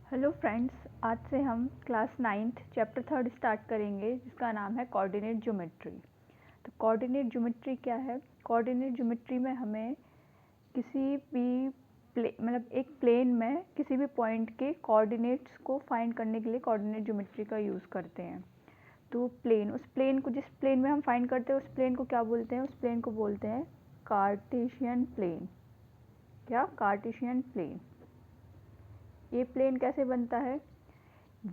Hello friends, आज से हम क्लास 9th चैप्टर 3 स्टार्ट करेंगे जिसका नाम है कोऑर्डिनेट ज्योमेट्री। तो कोऑर्डिनेट ज्योमेट्री क्या है? कोऑर्डिनेट ज्योमेट्री में हमें किसी भी एक प्लेन में किसी भी पॉइंट के कोऑर्डिनेट्स को फाइंड करने के लिए कोऑर्डिनेट ज्योमेट्री का यूज़ करते हैं। तो उस प्लेन को जिस प्लेन में हम फाइंड करते हैं उस प्लेन को क्या बोलते हैं? उस प्लेन को बोलते हैं कार्टेशियन प्लेन। क्या? Cartesian plane. ये प्लेन कैसे बनता है?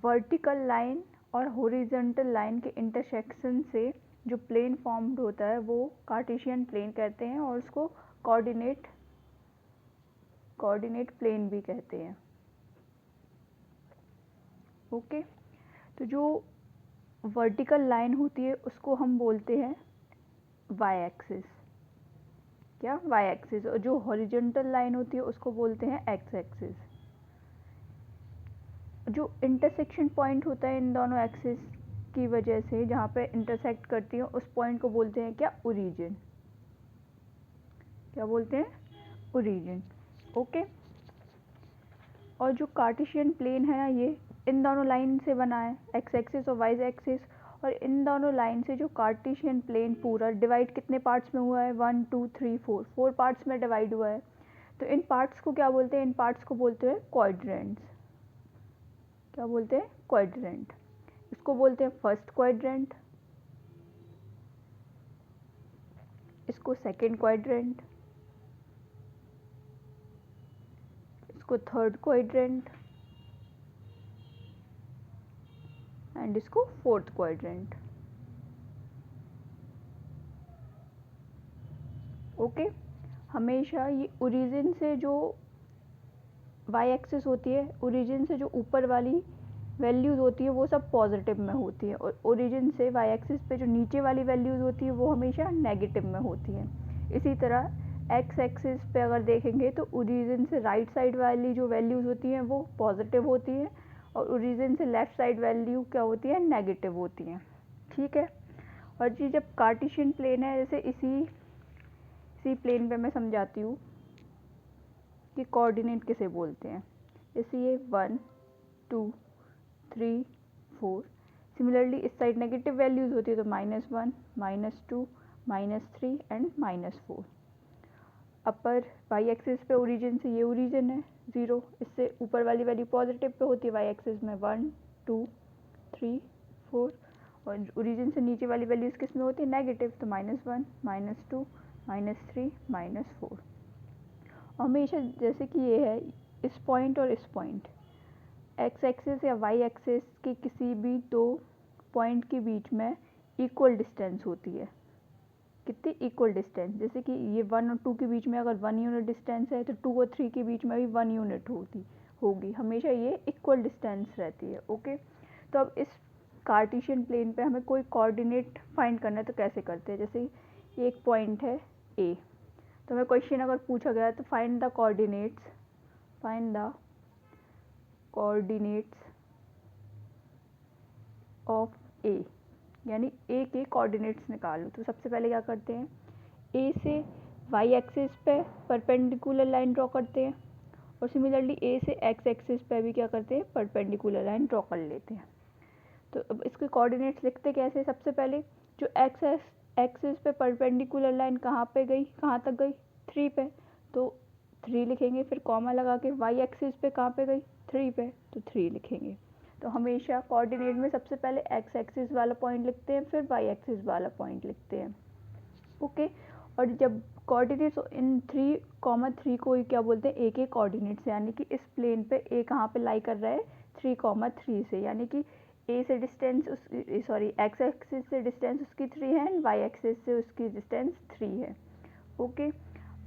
वर्टिकल लाइन और हॉरिजॉन्टल लाइन के इंटरसेक्शन से जो प्लेन फॉर्म्ड होता है वो कार्टेशियन प्लेन कहते हैं और उसको कोऑर्डिनेट प्लेन भी कहते हैं। ओके, तो जो वर्टिकल लाइन होती है उसको हम बोलते हैं वाई एक्सिस। क्या? Y axis. और जो हॉरिजॉन्टल लाइन होती है उसको बोलते हैं एक्स एक्सिस। जो इंटरसेक्शन पॉइंट होता है इन दोनों एक्सिस की वजह से, जहाँ पे इंटरसेक्ट करती है, उस पॉइंट को बोलते हैं क्या? ओरिजिन। क्या बोलते हैं? ओरिजिन। ओके, और जो कार्टेशियन प्लेन है ना, ये इन दोनों लाइन से बना है, एक्स एक्सिस और वाई एक्सिस। और इन दोनों लाइन से जो कार्टेशियन प्लेन पूरा डिवाइड कितने पार्ट्स में हुआ है? 1 2 3 4 4 पार्ट्स में डिवाइड हुआ है। तो इन पार्ट्स को क्या बोलते हैं? इन पार्ट्स को बोलते हैं क्वाड्रेंट्स। क्या बोलते हैं? क्वाड्रेंट। इसको बोलते हैं फर्स्ट क्वाड्रेंट, इसको सेकंड क्वाड्रेंट, इसको थर्ड क्वाड्रेंट एंड इसको फोर्थ क्वाड्रेंट। ओके, हमेशा ये ओरिजिन से जो वाई एक्सिस होती है, ओरिजिन से जो ऊपर वाली वैल्यूज़ होती है वो सब पॉजिटिव में होती है, और ओरिजिन से वाई एक्सिस पे जो नीचे वाली वैल्यूज़ होती है वो हमेशा नेगेटिव में होती है। इसी तरह एक्स एक्सिस पे अगर देखेंगे तो ओरिजिन से राइट साइड वाली जो वैल्यूज़ होती हैं वो पॉजिटिव होती हैं, और ओरिजिन से लेफ़्ट साइड वैल्यू क्या होती है? नेगेटिव होती हैं। ठीक है, और जी जब कार्टेशियन प्लेन है, जैसे इसी प्लेन पे मैं समझाती हूँ कि कोऑर्डिनेट किसे बोलते हैं। जैसे ये 1 2 3 4। सिमिलरली इस साइड नेगेटिव वैल्यूज़ होती है तो -1 -2 -3 एंड -4। अपर वाई एक्सिस पे ओरिजिन से ये ओरिजिन है 0, इससे ऊपर वाली वैल्यू पॉजिटिव पे होती है वाई एक्सिस में 1 2 3 4, और ओरिजिन से नीचे वाली वैल्यूज़ किस में होती है? नेगेटिव, तो -1 -2 -3 -4। हमेशा जैसे कि ये है इस पॉइंट और इस पॉइंट, एक्स एक्सिस या वाई एक्सिस के किसी भी दो पॉइंट के बीच में इक्वल डिस्टेंस होती है। कितनी? Equal distance. जैसे कि ये 1 और 2 के बीच में अगर 1 यूनिट डिस्टेंस है तो 2 और 3 के बीच में भी 1 यूनिट होगी। हमेशा ये इक्वल डिस्टेंस रहती है। ओके, तो अब इस कार्टेशियन प्लेन पे हमें कोई कोऑर्डिनेट फाइंड करना है तो कैसे करते हैं? जैसे ये एक पॉइंट है ए, तो हमें क्वेश्चन अगर पूछा गया तो फाइंड द कोऑर्डिनेट्स ऑफ ए, यानी ए के कोऑर्डिनेट्स निकालो। तो सबसे पहले क्या करते हैं? ए से वाई एक्सिस पे परपेंडिकुलर लाइन ड्रॉ करते हैं, और सिमिलरली ए से एक्स एक्सिस पे भी क्या करते हैं? परपेंडिकुलर लाइन ड्रॉ कर लेते हैं। तो अब इसके कोऑर्डिनेट्स लिखते कैसे? सबसे पहले जो एक्सिस पे परपेंडिकुलर लाइन कहाँ पे गई, कहाँ तक गई? 3 पे, तो 3 लिखेंगे। फिर कॉमा लगा के वाई एक्सिस पे कहाँ पे गई? 3 पे, तो 3 लिखेंगे। तो हमेशा कोऑर्डिनेट में सबसे पहले एक्स एक्सिस वाला पॉइंट लिखते हैं, फिर वाई एक्सिस वाला पॉइंट लिखते हैं। ओके, और जब कोऑर्डिनेट्स इन 3, को क्या बोलते हैं? ए के कोऑर्डिनेट्स, यानी कि इस प्लेन पे ए कहाँ पे लाई कर रहा है? 3, 3 से, यानी कि ए से डिस्टेंस एक्स एक्सिस से डिस्टेंस उसकी 3 है एंड वाई एक्सिस से उसकी डिस्टेंस 3 है। Okay,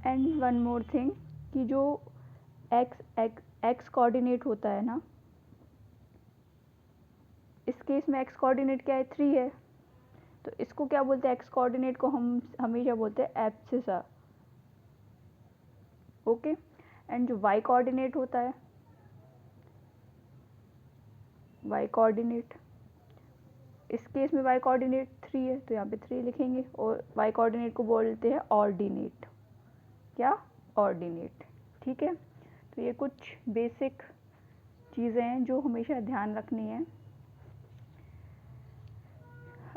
and one more thing कि जो एक्स कोऑर्डिनेट होता है ना, इस केस में एक्स कोऑर्डिनेट क्या है? 3 है, तो इसको क्या बोलते हैं? एक्स कोऑर्डिनेट को हम हमेशा बोलते हैं एब्सिसा। ओके, एंड जो वाई कोऑर्डिनेट होता है, वाई कोऑर्डिनेट, इस केस में वाई कोऑर्डिनेट 3 है तो यहाँ पे 3 लिखेंगे, और वाई कोऑर्डिनेट को बोलते हैं ऑर्डिनेट। क्या? ऑर्डिनेट। ठीक है, तो ये कुछ बेसिक चीज़ें हैं जो हमेशा ध्यान रखनी है।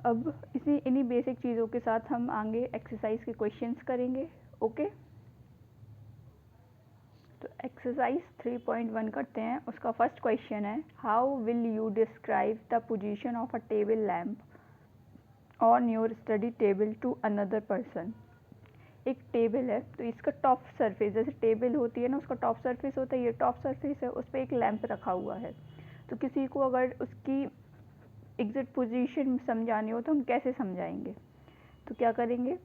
अब इन्हीं बेसिक चीज़ों के साथ हम आगे एक्सरसाइज के क्वेश्चंस करेंगे। ओके, तो एक्सरसाइज 3.1 करते हैं। उसका फर्स्ट क्वेश्चन है, how will you describe the position of a table lamp on your study table to another person. एक टेबल है, तो इसका टॉप सरफेस, जैसे टेबल होती है ना, उसका टॉप सरफेस होता है, ये टॉप सरफेस है, उस पर एक लैंप रखा हुआ है। तो किसी को अगर उसकी एग्जैक्ट पोजीशन समझानी हो तो हम कैसे समझाएंगे? तो क्या करेंगे,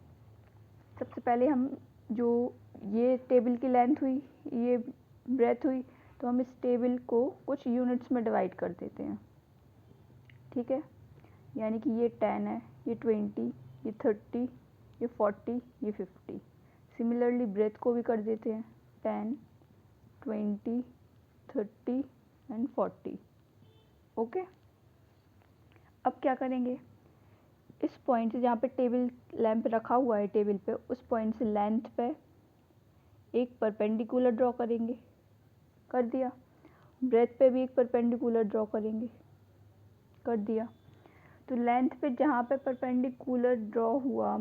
सबसे पहले हम जो ये टेबल की लेंथ हुई, ये ब्रेथ हुई, तो हम इस टेबल को कुछ यूनिट्स में डिवाइड कर देते हैं। ठीक है, यानी कि ये 10 है, ये 20, ये 30, ये 40, ये 50। सिमिलरली ब्रेथ को भी कर देते हैं 10, 20, 30 एंड 40। ओके, अब क्या करेंगे, इस पॉइंट से जहाँ पे टेबल लैंप रखा हुआ है टेबल पे, उस पॉइंट से लेंथ पे एक परपेंडिकुलर ड्रॉ करेंगे। कर दिया। ब्रेथ पे भी एक परपेंडिकुलर ड्रॉ करेंगे। कर दिया। तो लेंथ पे जहाँ पे परपेंडिकुलर ड्रॉ हुआ,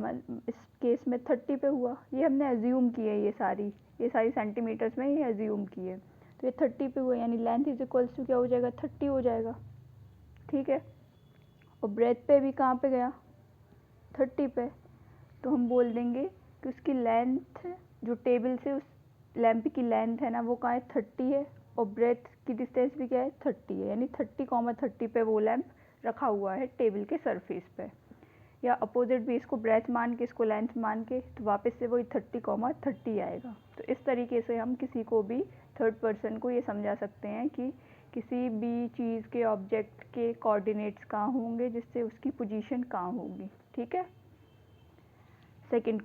इस केस में 30 पे हुआ, ये हमने एज्यूम की है, ये सारी सेंटीमीटर्स में ये एज्यूम की है। तो ये 30 पे हुआ, यानी लेंथ इज इक्वल्स टू क्या हो जाएगा, 30 हो जाएगा। ठीक है, और ब्रेथ पे भी कहाँ पे गया, 30 पे। तो हम बोल देंगे कि उसकी लेंथ जो टेबल से उस लैंप की लेंथ है ना, वो कहाँ है, 30 है, और ब्रेथ की डिस्टेंस भी क्या है, 30 है, यानी 30, 30 पे वो लैंप रखा हुआ है टेबल के सरफेस पे। या अपोजिट भी, इसको ब्रेथ मान के, इसको लेंथ मान के, तो वापस से वही 30, 30 आएगा। तो इस तरीके से हम किसी को भी थर्ड पर्सन को ये समझा सकते हैं कि किसी भी चीज़ के ऑब्जेक्ट के कोऑर्डिनेट्स कहाँ होंगे, जिससे उसकी पोजीशन कहाँ होगी। ठीक है, सेकंड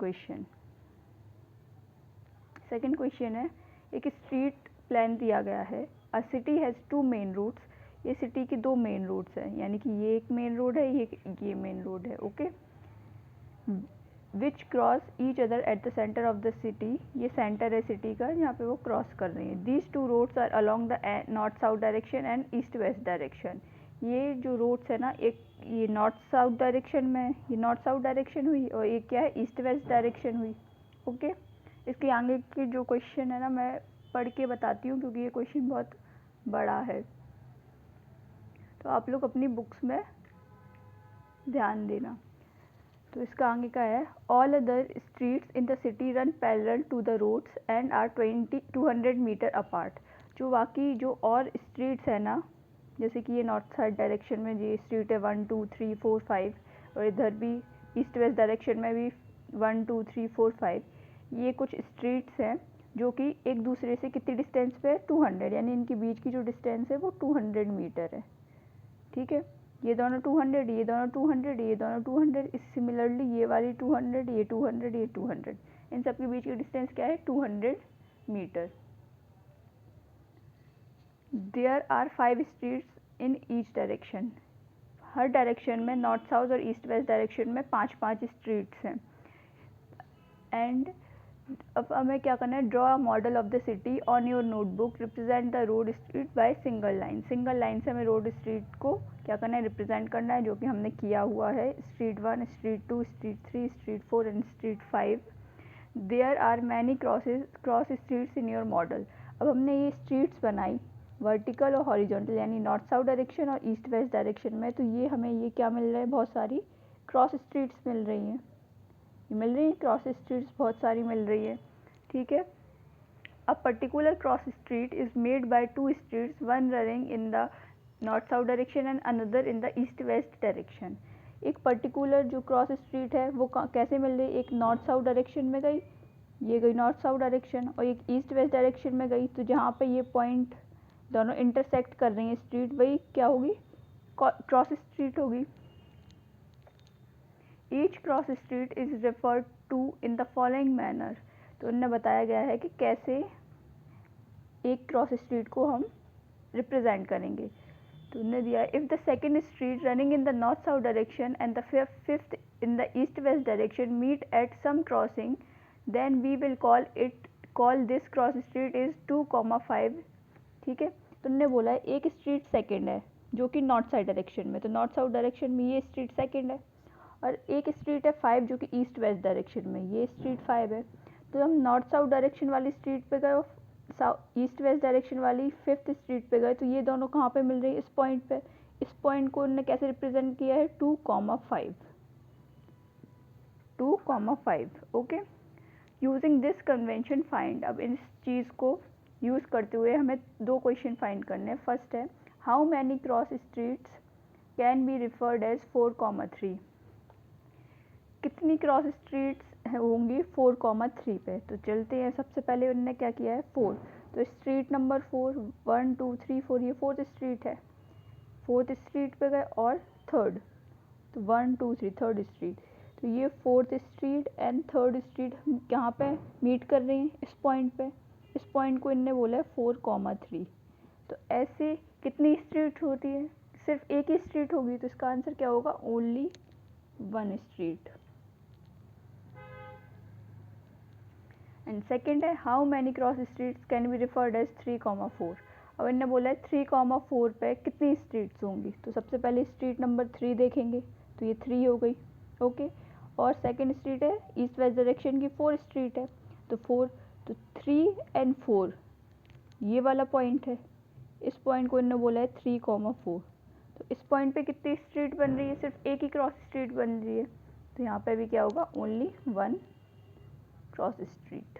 क्वेश्चन है, एक स्ट्रीट प्लान दिया गया है। A city has 2 main routes. ये सिटी की 2 मेन रूट्स हैं, यानी कि ये एक मेन रोड है, ये मेन रोड है। Okay, which cross each other at the centre of the city. ये सेंटर है सिटी का, यहाँ पे वो क्रॉस कर रही हैं। These 2 roads are along the north south direction and east west direction. ये जो रोड्स है ना, एक ये नॉर्थ साउथ डायरेक्शन में, ये नॉर्थ साउथ डायरेक्शन हुई, और एक क्या है, ईस्ट वेस्ट डायरेक्शन हुई। ओके, इसके आगे के जो क्वेश्चन है ना, मैं पढ़ के बताती हूँ, क्योंकि ये क्वेश्चन बहुत बड़ा है, तो आप लोग अपनी बुक्स में ध्यान देना। तो इसका आगे का है, all other streets in the city run parallel to the roads and are 200 metre apart. जो बाकी जो और स्ट्रीट्स है ना, जैसे कि ये नॉर्थ साइड डायरेक्शन में ये स्ट्रीट है 1 2 3 4 5, और इधर भी ईस्ट वेस्ट डायरेक्शन में भी 1 2 3 4 5, ये कुछ स्ट्रीट्स हैं जो कि एक दूसरे से कितनी डिस्टेंस पे है, 200, यानी इनके बीच की जो डिस्टेंस है वो 200 मीटर है। ठीक है, ये दोनों 200, ये दोनों 200, ये दोनों 200, इस सिमिलरली ये वाली 200, ये 200, ये 200, इन सब के बीच की डिस्टेंस क्या है, 200 metre. There are 5 streets in each direction. हर डायरेक्शन में, नॉर्थ साउथ और ईस्ट वेस्ट डायरेक्शन में 5-5 स्ट्रीट्स हैं। एंड अब हमें क्या करना है, draw a model of the city on your notebook, represent the road street by single line. Single line से हमें रोड स्ट्रीट को क्या करना है, रिप्रेजेंट करना है, जो कि हमने किया हुआ है। Street 1, street 2, street 3, street 4 and street 5। There are many cross streets in your model. अब हमने ये स्ट्रीट्स बनाई वर्टिकल और हॉरिजॉन्टल, यानी नॉर्थ साउथ डायरेक्शन और ईस्ट वेस्ट डायरेक्शन में। तो ये हमें ये क्या मिल रहा है, बहुत सारी क्रॉस स्ट्रीट्स मिल रही हैं, क्रॉस स्ट्रीट्स बहुत सारी मिल रही है। ठीक है, a particular cross street is made by 2 streets, one running in the north south direction and another in the east west direction. एक पर्टिकुलर जो क्रॉस स्ट्रीट है वो कैसे मिल रही है, एक नॉर्थ साउथ डायरेक्शन में गई, ये गई नॉर्थ साउथ डायरेक्शन, और एक ईस्ट वेस्ट डायरेक्शन में गई। तो जहाँ पे ये पॉइंट दोनों इंटरसेक्ट कर रही हैं स्ट्रीट, वही क्या होगी, क्रॉस स्ट्रीट होगी। Each cross street is referred to in the following manner. तो उन्हें बताया गया है कि कैसे एक क्रॉस स्ट्रीट को हम रिप्रेजेंट करेंगे। तो उन्हें दिया, if the second street running in the north south direction and the fifth in the east west direction meet at some crossing, then we will call this cross street is 2,5। ठीक है, तो उन्होंने बोला है एक स्ट्रीट सेकंड है जो कि नॉर्थ साइड डायरेक्शन में, तो नॉर्थ साउथ डायरेक्शन में ये स्ट्रीट सेकंड है, और एक स्ट्रीट है 5 जो कि ईस्ट वेस्ट डायरेक्शन में, ये स्ट्रीट 5 है। तो हम नॉर्थ साउथ डायरेक्शन वाली स्ट्रीट पे गए और ईस्ट वेस्ट डायरेक्शन वाली 5th स्ट्रीट पे गए, तो ये दोनों कहाँ पे मिल रही है? इस पॉइंट पे। इस पॉइंट को उन्होंने कैसे रिप्रेजेंट किया है? 2,5, 2,5। Okay, using this convention find. अब इस चीज़ को यूज़ करते हुए हमें दो क्वेश्चन फाइंड करने हैं। फर्स्ट है how many cross streets can be referred as 4,3। कितनी क्रॉस स्ट्रीट्स होंगी 4,3 पे? तो चलते हैं, सबसे पहले उन्होंने क्या किया है? 4, तो स्ट्रीट नंबर 4, 1 2 3 4, ये 4th स्ट्रीट है, 4th स्ट्रीट पे गए, और थर्ड, तो 1 2 3 थर्ड स्ट्रीट, तो ये 4th street and third street यहाँ पे मीट कर रहे हैं इस पॉइंट पे। इस पॉइंट को इनने बोला है 4,3। तो ऐसे कितनी स्ट्रीट होती है? सिर्फ एक ही स्ट्रीट होगी, तो इसका आंसर क्या होगा? Only 1 street. एंड सेकेंड है how many cross streets can be referred as 3,4। अब इन्होंने बोला है 3,4 पे कितनी स्ट्रीट्स होंगी, तो सबसे पहले स्ट्रीट नंबर 3 देखेंगे, तो ये 3 हो गई। ओके, और सेकंड स्ट्रीट है ईस्ट वेस्ट डायरेक्शन की 4 स्ट्रीट है, तो 4, तो 3 एंड 4 ये वाला पॉइंट है, इस पॉइंट को इन्होंने बोला है 3,4। तो इस पॉइंट पे कितनी स्ट्रीट बन रही है? सिर्फ एक ही क्रॉस स्ट्रीट बन रही है, तो यहाँ पे भी क्या होगा? Only 1 cross street.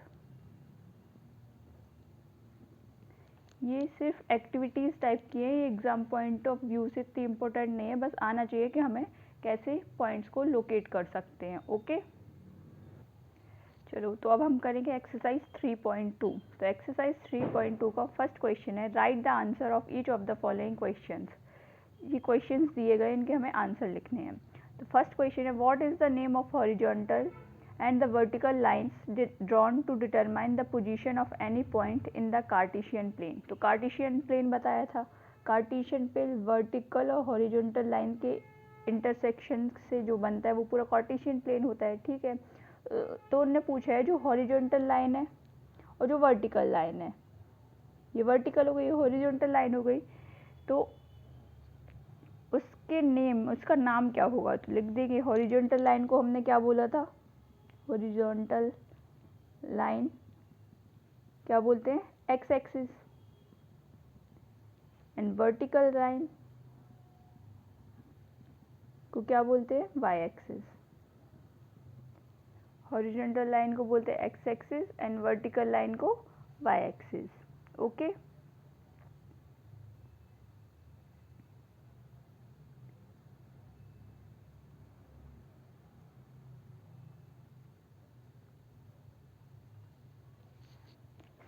ये सिर्फ एक्टिविटीज़ टाइप की है, ये एग्ज़ाम पॉइंट ऑफ व्यू से इतनी इम्पोर्टेंट नहीं है, बस आना चाहिए कि हमें कैसे पॉइंट्स को लोकेट कर सकते हैं। ओके, चलो तो अब हम करेंगे एक्सरसाइज 3.2। तो एक्सरसाइज 3.2 का फर्स्ट क्वेश्चन है right the answer of each of the following questions. ये क्वेश्चंस दिए गए, इनके हमें आंसर लिखने हैं। तो फर्स्ट क्वेश्चन है what is the name of horizontal and the vertical lines drawn to determine the position of any point in the Cartesian plane। तो Cartesian plane बताया था, Cartesian plane vertical और horizontal line के intersection से जो बनता है वो पूरा Cartesian plane होता है। ठीक है, तो उन्होंने पूछा है जो horizontal line है और जो vertical line है, ये vertical हो गई, horizontal line हो गई, तो उसके नेम, उसका नाम क्या होगा? तो लिख देंगे हॉरिजॉन्टल लाइन को हमने क्या बोला था? हॉरिजॉन्टल लाइन क्या बोलते हैं? X axis, and vertical line को क्या बोलते हैं? Y axis. हॉरिजॉन्टल लाइन को बोलते हैं X axis and vertical line को वाई एक्सिस। ओके,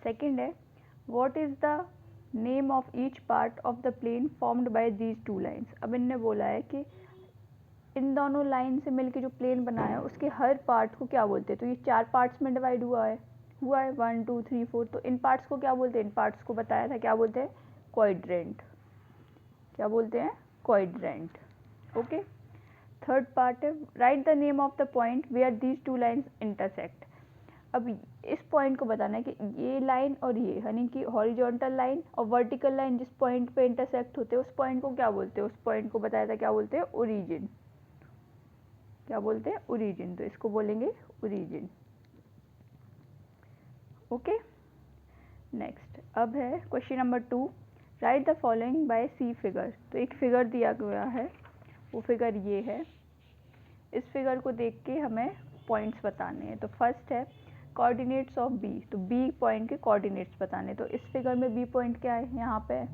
सेकेंड है what is the name of each part of the plane formed by these two lines. अब इनने बोला है कि इन दोनों लाइन से मिलके जो प्लेन बना है उसके हर पार्ट को क्या बोलते हैं? तो ये 4 पार्ट्स में डिवाइड हुआ है 1 2 3 4, तो इन पार्ट्स को क्या बोलते हैं? इन पार्ट्स को बताया था क्या बोलते हैं? क्वाड्रेंट। क्या बोलते हैं? क्वाड्रेंट। ओके, थर्ड पार्ट है right the name of the point where these two lines intersect. अब इस पॉइंट को बताना है कि ये लाइन और ये, यानी कि हॉरिजॉन्टल लाइन और वर्टिकल लाइन जिस पॉइंट पे इंटरसेक्ट होते हैं उस पॉइंट को क्या बोलते हैं? उस पॉइंट को बताया था क्या बोलते हैं? ओरिजिन। क्या बोलते हैं? ओरिजिन, तो इसको बोलेंगे ओरिजिन। ओके, नेक्स्ट अब है question number 2 write the following by see figure. तो एक फिगर दिया गया है, वो फिगर ये है, इस फिगर को देख के हमें पॉइंट्स बताने हैं। तो फर्स्ट है कोऑर्डिनेट्स ऑफ बी, तो बी पॉइंट के कोऑर्डिनेट्स बताने। तो इस फिगर में बी पॉइंट क्या है? यहाँ पे,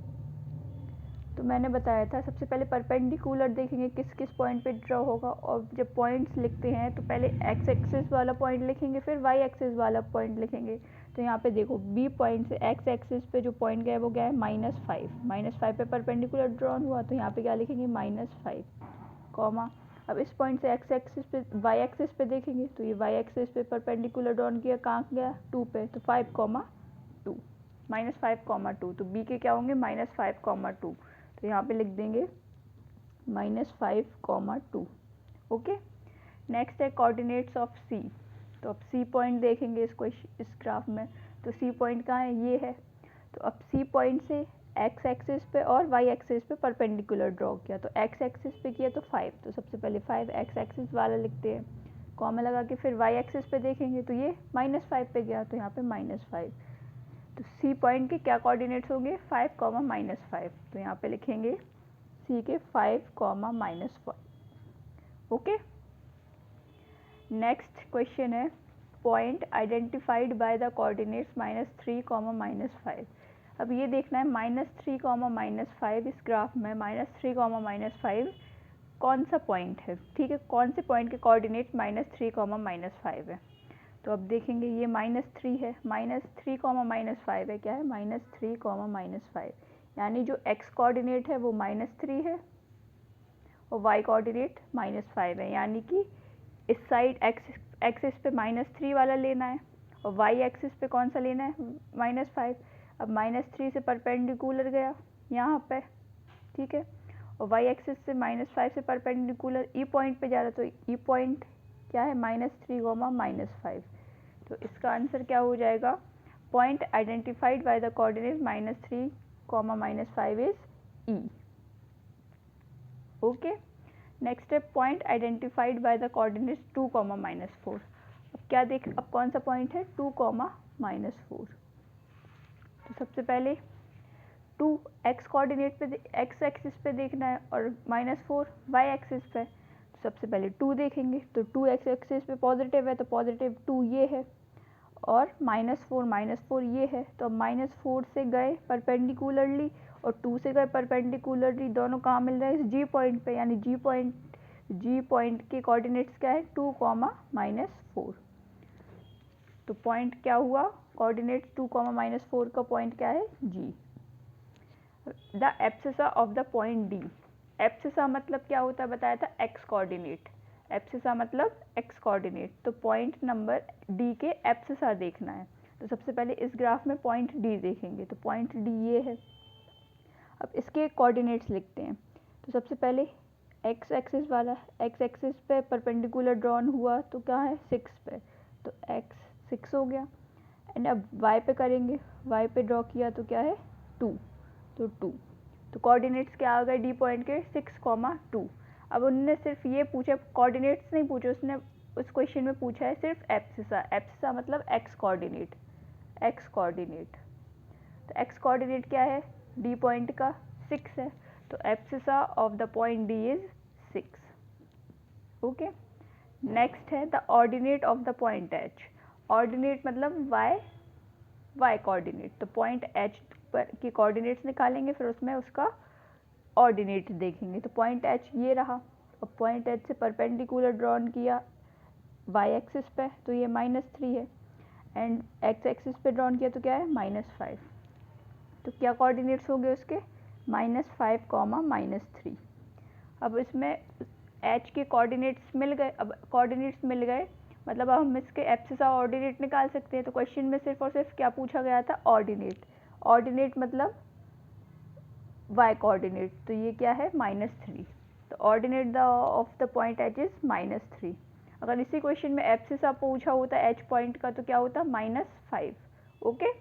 तो मैंने बताया था सबसे पहले परपेंडिकुलर देखेंगे किस किस पॉइंट पे ड्रॉ होगा, और जब पॉइंट्स लिखते हैं तो पहले एक्स एक्सिस वाला पॉइंट लिखेंगे फिर वाई एक्सिस वाला पॉइंट लिखेंगे। तो यहाँ पे देखो बी पॉइंट से एक्स एक्सिस पे जो पॉइंट गया है वो गया है -5, -5 पे परपेंडिकुलर ड्रॉन हुआ, तो यहाँ पे क्या लिखेंगे? -5 कॉमा। अब इस पॉइंट से एक्स एक्सिस पे वाई एक्सिस पे देखेंगे, तो ये वाई एक्सिस पे परपेंडिकुलर ड्रॉन किया, कहाँ गया? 2 पे, तो 5,2, -5,2, तो बी के क्या होंगे? -5,2, तो यहाँ पे लिख देंगे -5,2। ओके, नेक्स्ट है कोऑर्डिनेट्स ऑफ सी। तो अब सी पॉइंट देखेंगे इस ग्राफ में, तो सी पॉइंट कहाँ है? ये है। तो अब सी पॉइंट से एक्स एक्सिस पे और वाई एक्सिस पे परपेंडिकुलर ड्रॉ किया। तो एक्स एक्सिस पे किया तो 5, तो सबसे पहले 5 एक्स एक्सिस वाला लिखते हैं, कॉमा लगा के फिर वाई एक्सिस पे देखेंगे तो ये -5 पे गया, तो यहाँ पे -5। तो सी पॉइंट के क्या कोऑर्डिनेट्स होंगे, 5, -5। तो यहाँ पे लिखेंगे सी के 5, -5। ओके। नेक्स्ट क्वेश्चन है point identified by the coordinates -3, -5। अब ये देखना है -3, -5 इस ग्राफ में -3, -5 कौन सा पॉइंट है, ठीक है, कौन से पॉइंट के कोऑर्डिनेट -3, -5 है। तो अब देखेंगे ये -3 है, -3, -5 है, क्या है, -3, -5, यानी जो x कोऑर्डिनेट है वो -3 है और y कोऑर्डिनेट -5 है, यानी कि इस साइड x एक्सिस पे -3 वाला लेना है और y एक्सिस पे कौन सा लेना है, -5। अब -3 से परपेंडिकुलर गया यहाँ पे, ठीक है, और y एक्सिस से -5 से परपेंडिकुलर ई पॉइंट पे जा रहा है, तो ई पॉइंट क्या है, -3, -5। तो इसका आंसर क्या हो जाएगा, point identified by the coordinate -3, -5 is E. Okay. Next है point identified by the coordinates 2, -4। अब क्या देख, अब कौन सा पॉइंट है, 2, -4। तो सबसे पहले 2 एक्स कोऑर्डिनेट पे, एक्स एक्सिस पे देखना है और -4 वाई एक्सिस पे। तो सबसे पहले 2 देखेंगे, तो 2 एक्स एक्सिस पे पॉजिटिव है तो पॉजिटिव 2 ये है और -4 ये है। तो अब -4 से गए परपेंडिकुलरली और 2 से गए परपेंडिकुलरली, दोनों कहाँ मिल रहे हैं, इस जी पॉइंट पे, यानी जी पॉइंट के कोऑर्डिनेट्स क्या है, 2, -4। तो पॉइंट क्या हुआ, कोऑर्डिनेट्स 2, -4 का पॉइंट क्या है, जी। The abscissa of the point D, abscissa मतलब क्या होता है बताया था, एक्स कोऑर्डिनेट, एब्सिसा मतलब एक्स कोऑर्डिनेट। तो पॉइंट नंबर डी के एब्सिसा देखना है, तो सबसे पहले इस ग्राफ में पॉइंट डी देखेंगे, तो पॉइंट डी ये है। अब इसके कोऑर्डिनेट्स लिखते हैं, तो सबसे पहले एक्स एक्सिस वाला, एक्स एक्सिस पे परपेंडिकुलर ड्रॉन हुआ तो क्या है, 6 पे, तो एक्स 6 हो गया। एंड अब वाई पे करेंगे, वाई पे ड्रॉ किया तो क्या है, 2, तो 2। तो कोऑर्डिनेट्स क्या आ गए डी पॉइंट के, 6, 2। अब उन्होंने सिर्फ ये पूछा, कोऑर्डिनेट्स नहीं पूछे, उसने उस क्वेश्चन में पूछा है सिर्फ एब्सिसा, एब्सिसा मतलब एक्स कोऑर्डिनेट, एक्स कोऑर्डिनेट। तो एक्स कोऑर्डिनेट क्या है, डी पॉइंट का 6 है, तो abscissa of the point D is 6। Okay. Next है the ordinate of the point H, ordinate मतलब वाई कोऑर्डिनेट। तो पॉइंट एच पर के कोऑर्डिनेट्स निकालेंगे, फिर उसमें उसका ऑर्डिनेट देखेंगे। तो पॉइंट एच ये रहा, और पॉइंट एच से परपेंडिकुलर ड्रॉन किया वाई एक्सिस पे, तो ये -3 है, एंड एक्स एक्सिस पे ड्रॉन किया तो क्या है, -5। तो क्या कोऑर्डिनेट्स हो गए उसके, -5, -3। अब इसमें एच के कोऑर्डिनेट्स मिल गए, अब कोऑर्डिनेट्स मिल गए मतलब अब हम इसके एब्सिसा ऑर्डिनेट निकाल सकते हैं। तो क्वेश्चन में सिर्फ और सिर्फ क्या पूछा गया था, ऑर्डिनेट, ऑर्डिनेट मतलब वाई कोऑर्डिनेट, तो ये क्या है, -3। तो ordinate of the point H is -3। अगर इसी क्वेश्चन में एब्सिसा पूछा होता एच पॉइंट का तो क्या होता, -5। ओके।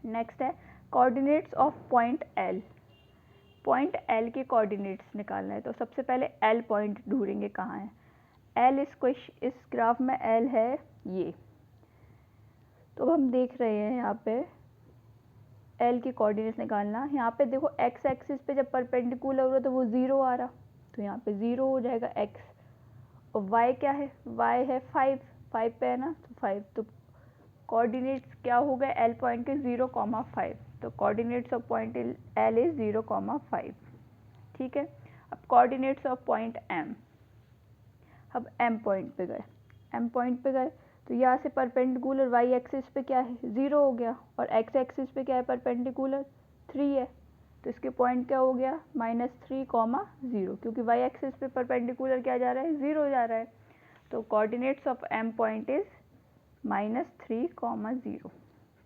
नेक्स्ट है coordinates of point L, point L के कोऑर्डिनेट्स निकालना है। तो सबसे पहले एल पॉइंट ढूंढेंगे कहाँ है, एल इस ग्राफ में एल है ये। तो हम देख रहे हैं यहाँ पे एल के कोऑर्डिनेट्स निकालना, यहाँ पे देखो एक्स एक्सिस पे जब परपेंडिकुलर हो रहा तो वो 0 आ रहा, तो यहाँ पे 0 हो जाएगा एक्स। और वाई क्या है, वाई है 5 पे है ना, तो 5। तो कोऑर्डिनेट्स क्या हो गए एल पॉइंट के, 0, 5। तो coordinates of point L is 0, 5। ठीक है। अब कोऑर्डिनेट्स ऑफ पॉइंट एम, अब एम पॉइंट पे गए, एम पॉइंट पे गए तो यहाँ से परपेंडिकुलर वाई एक्सिस पे क्या है, 0 हो गया, और एक्स एक्सिस पे क्या है परपेंडिकुलर, 3 है। तो इसके पॉइंट क्या हो गया, -3, 0, क्योंकि वाई एक्सिस पे परपेंडिकुलर क्या जा रहा है, 0 जा रहा है। तो coordinates of M point is -3, 0।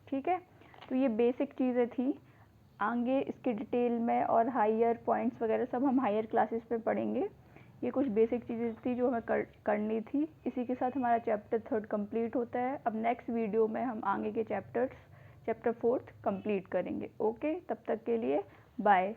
ठीक है। तो ये बेसिक चीज़ें थी, आगे इसके डिटेल में और हायर पॉइंट्स वगैरह सब हम हायर क्लासेस में पढ़ेंगे। ये कुछ बेसिक चीज़ें थी जो हमें करनी थी। इसी के साथ हमारा चैप्टर 3 कंप्लीट होता है। अब नेक्स्ट वीडियो में हम आगे के चैप्टर्स चैप्टर 4th कंप्लीट करेंगे। ओके, तब तक के लिए बाय।